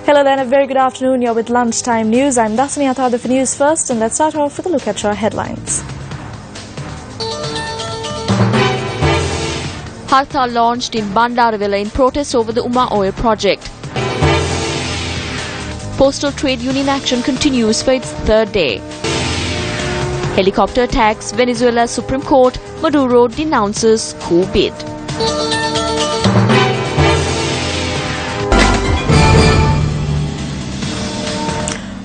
Hello there and a very good afternoon. You're with Lunchtime News. I'm Dasani Athada for News First, and let's start off with a look at your headlines. Hartal launched in Bandaravilla in protest over the Ummah Oil Project. Postal trade union action continues for its third day. Helicopter attacks Venezuela's Supreme Court. Maduro denounces coup bid.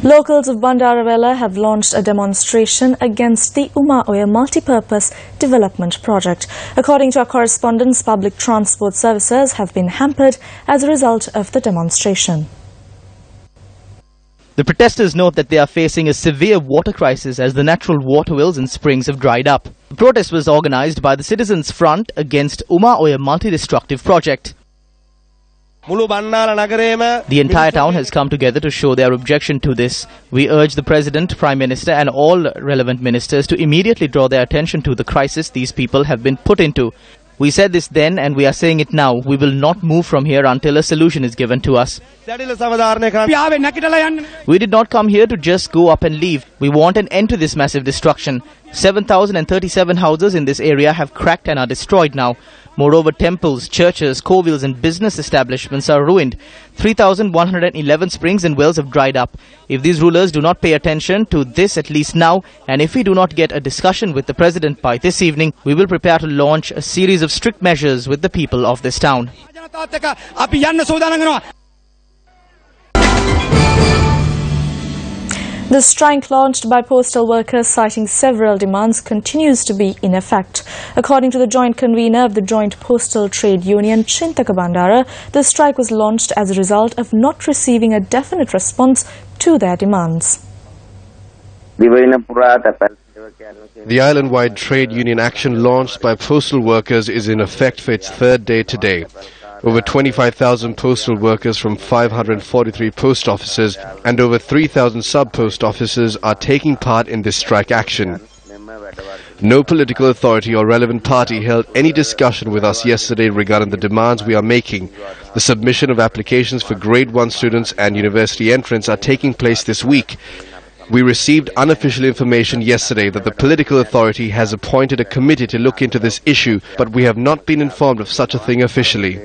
Locals of Bandaravilla have launched a demonstration against the Ummah Oil Multi-Purpose Development Project. According to our correspondents, public transport services have been hampered as a result of the demonstration. The protesters note that they are facing a severe water crisis as the natural water wells and springs have dried up. The protest was organized by the Citizens Front against Ummah Oil Multi-Destructive Project. The entire town has come together to show their objection to this. We urge the President, Prime Minister and all relevant ministers to immediately draw their attention to the crisis these people have been put into. We said this then and we are saying it now. We will not move from here until a solution is given to us. We did not come here to just go up and leave. We want an end to this massive destruction. 7,037 houses in this area have cracked and are destroyed now. Moreover, temples, churches, covils and business establishments are ruined. 3,111 springs and wells have dried up. If these rulers do not pay attention to this at least now, and if we do not get a discussion with the President by this evening, we will prepare to launch a series of strict measures with the people of this town. The strike launched by postal workers citing several demands continues to be in effect. According to the joint convener of the Joint Postal Trade Union, Chintaka Bandara, the strike was launched as a result of not receiving a definite response to their demands. The island-wide trade union action launched by postal workers is in effect for its third day today. Over 25,000 postal workers from 543 post offices and over 3,000 sub-post offices are taking part in this strike action. No political authority or relevant party held any discussion with us yesterday regarding the demands we are making. The submission of applications for Grade 1 students and university entrants are taking place this week. We received unofficial information yesterday that the political authority has appointed a committee to look into this issue, but we have not been informed of such a thing officially.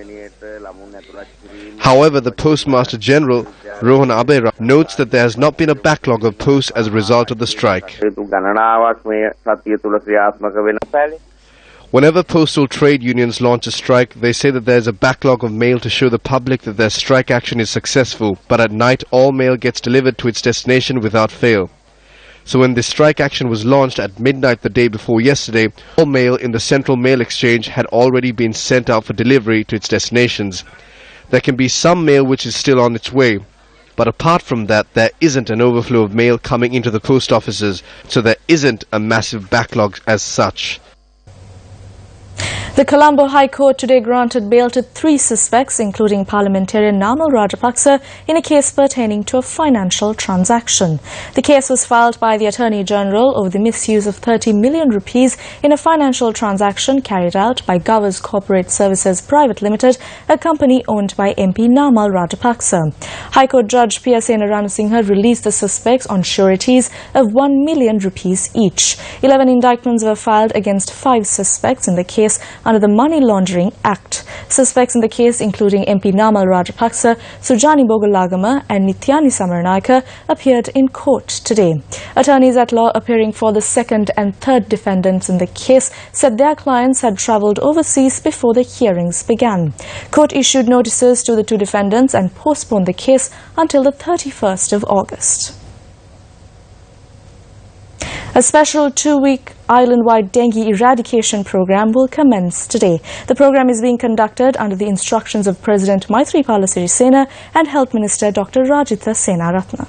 However, the Postmaster General, Rohan Abera, notes that there has not been a backlog of posts as a result of the strike. Whenever postal trade unions launch a strike, they say that there is a backlog of mail to show the public that their strike action is successful, but at night all mail gets delivered to its destination without fail. So when this strike action was launched at midnight the day before yesterday, all mail in the Central Mail Exchange had already been sent out for delivery to its destinations. There can be some mail which is still on its way, but apart from that, there isn't an overflow of mail coming into the post offices, so there isn't a massive backlog as such. The Colombo High Court today granted bail to 3 suspects, including parliamentarian Namal Rajapaksa, in a case pertaining to a financial transaction. The case was filed by the Attorney General over the misuse of 30 million rupees in a financial transaction carried out by Govers Corporate Services Private Limited, a company owned by MP Namal Rajapaksa. High Court Judge P.S.A. Naranasinghe released the suspects on sureties of 1 million rupees each. 11 indictments were filed against 5 suspects in the case under the Money Laundering Act. Suspects in the case, including MP Namal Rajapaksa, Sujani Bogalagama and Nityani Samaranaika, appeared in court today. Attorneys at law appearing for the second and third defendants in the case said their clients had travelled overseas before the hearings began. Court issued notices to the 2 defendants and postponed the case until the 31st of August. A special 2-week island-wide dengue eradication program will commence today. The program is being conducted under the instructions of President Maithripala Sirisena and Health Minister Dr. Rajitha Senaratne.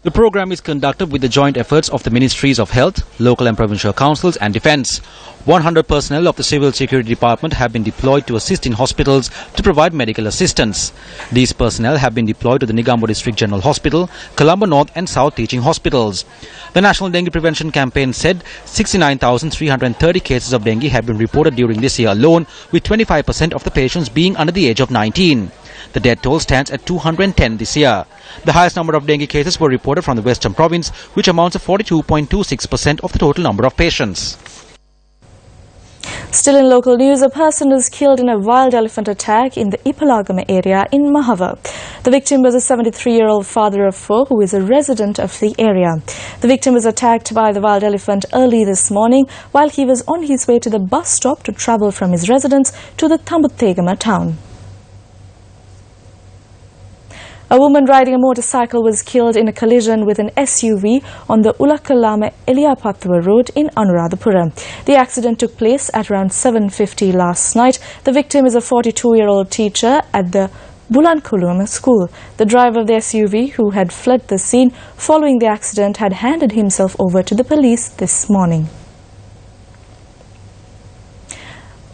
The program is conducted with the joint efforts of the Ministries of Health, Local and Provincial Councils and Defence. 100 personnel of the Civil Security Department have been deployed to assist in hospitals to provide medical assistance. These personnel have been deployed to the Negombo District General Hospital, Colombo North and South Teaching Hospitals. The National Dengue Prevention Campaign said 69,330 cases of dengue have been reported during this year alone, with 25% of the patients being under the age of 19. The death toll stands at 210 this year. The highest number of dengue cases were reported from the Western Province, which amounts to 42.26% of the total number of patients. Still in local news, a person was killed in a wild elephant attack in the Ipalagama area in Mahava. The victim was a 73-year-old father of four who is a resident of the area. The victim was attacked by the wild elephant early this morning while he was on his way to the bus stop to travel from his residence to the Tambuthegama town. A woman riding a motorcycle was killed in a collision with an SUV on the Ulakalama-Eliapatwa road in Anuradhapura. The accident took place at around 7:50 last night. The victim is a 42-year-old teacher at the Bulankuluma school. The driver of the SUV, who had fled the scene following the accident, had handed himself over to the police this morning.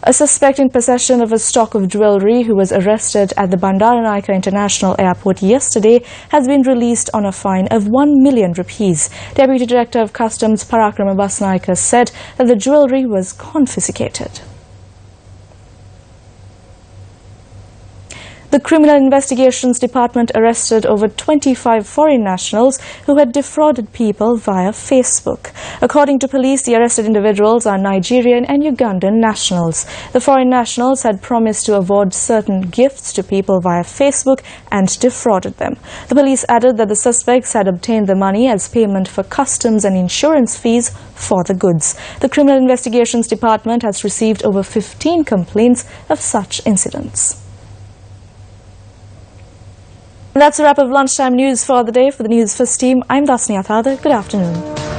A suspect in possession of a stock of jewellery who was arrested at the Bandaranaike International Airport yesterday has been released on a fine of 1 million rupees. Deputy Director of Customs Parakrama Basnaika said that the jewellery was confiscated. The Criminal Investigations Department arrested over 25 foreign nationals who had defrauded people via Facebook. According to police, the arrested individuals are Nigerian and Ugandan nationals. The foreign nationals had promised to award certain gifts to people via Facebook and defrauded them. The police added that the suspects had obtained the money as payment for customs and insurance fees for the goods. The Criminal Investigations Department has received over 15 complaints of such incidents. And that's a wrap of lunchtime news for the day. For the News First team, I'm Dasni Athada. Good afternoon.